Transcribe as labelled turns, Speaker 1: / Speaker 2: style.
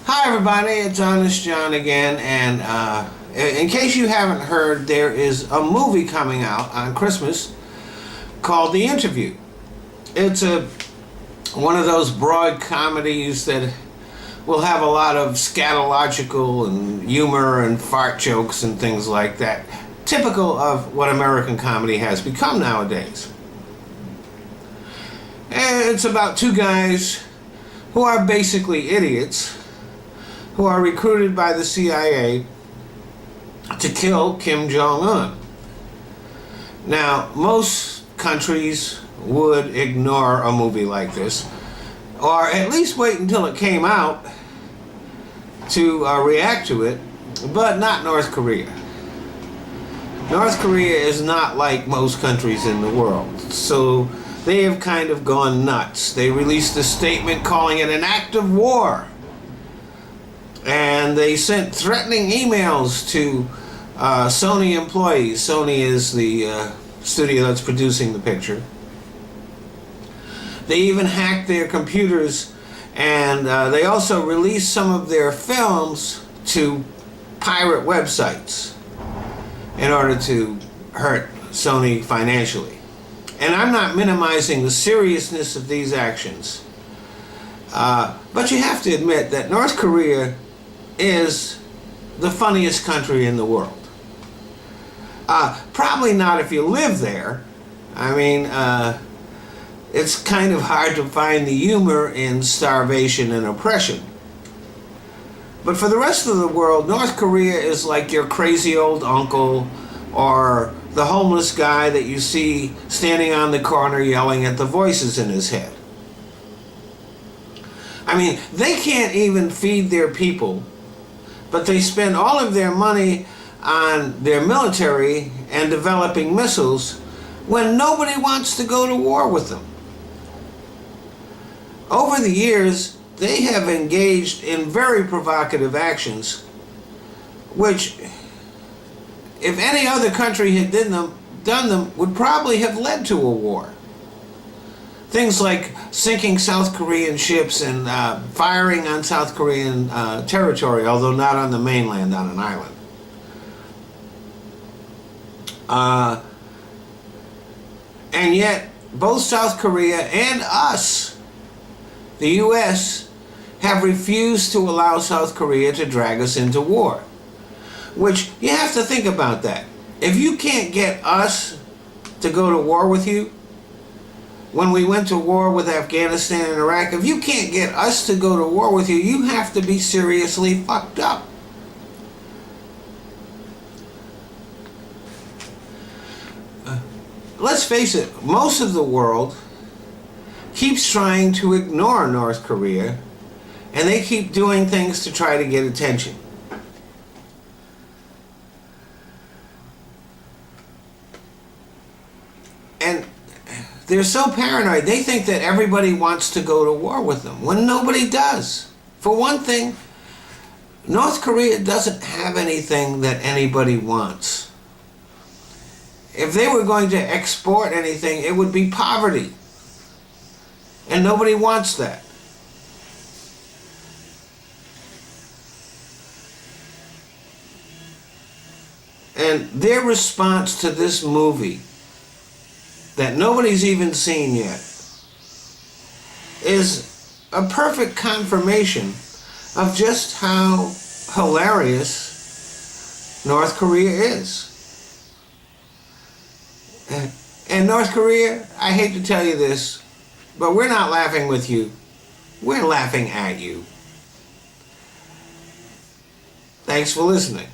Speaker 1: Hi everybody, it's Honest John again, and in case you haven't heard, there is a movie coming out on Christmas called The Interview. It's one of those broad comedies that will have a lot of scatological and humor and fart jokes and things like that, typical of what American comedy has become nowadays. And it's about two guys who are basically idiots who are recruited by the CIA to kill Kim Jong-un. Now, most countries would ignore a movie like this, or at least wait until it came out to react to it, but not North Korea. North Korea is not like most countries in the world, so they have kind of gone nuts. They released a statement calling it an act of war. And they sent threatening emails to Sony employees. Sony is the studio that's producing the picture. They even hacked their computers, and they also released some of their films to pirate websites in order to hurt Sony financially. And I'm not minimizing the seriousness of these actions, but you have to admit that North Korea is the funniest country in the world. Probably not if you live there. I mean, it's kind of hard to find the humor in starvation and oppression. But for the rest of the world, North Korea is like your crazy old uncle or the homeless guy that you see standing on the corner yelling at the voices in his head. I mean, they can't even feed their people, but they spend all of their money on their military and developing missiles when nobody wants to go to war with them. Over the years, they have engaged in very provocative actions, which, if any other country had done them, would probably have led to a war. Things like sinking South Korean ships and firing on South Korean territory, although not on the mainland, on an island. And yet, both South Korea and us, the U.S., have refused to allow South Korea to drag us into war. Which, you have to think about that. If you can't get us to go to war with you, when we went to war with Afghanistan and Iraq, if you can't get us to go to war with you, you have to be seriously fucked up. Let's face it, most of the world keeps trying to ignore North Korea, and they keep doing things to try to get attention. And they're so paranoid, they think that everybody wants to go to war with them, when nobody does. For one thing, North Korea doesn't have anything that anybody wants. If they were going to export anything, it would be poverty. And nobody wants that. And their response to this movie that nobody's even seen yet is a perfect confirmation of just how hilarious North Korea is. And North Korea, I hate to tell you this, but we're not laughing with you. We're laughing at you. Thanks for listening.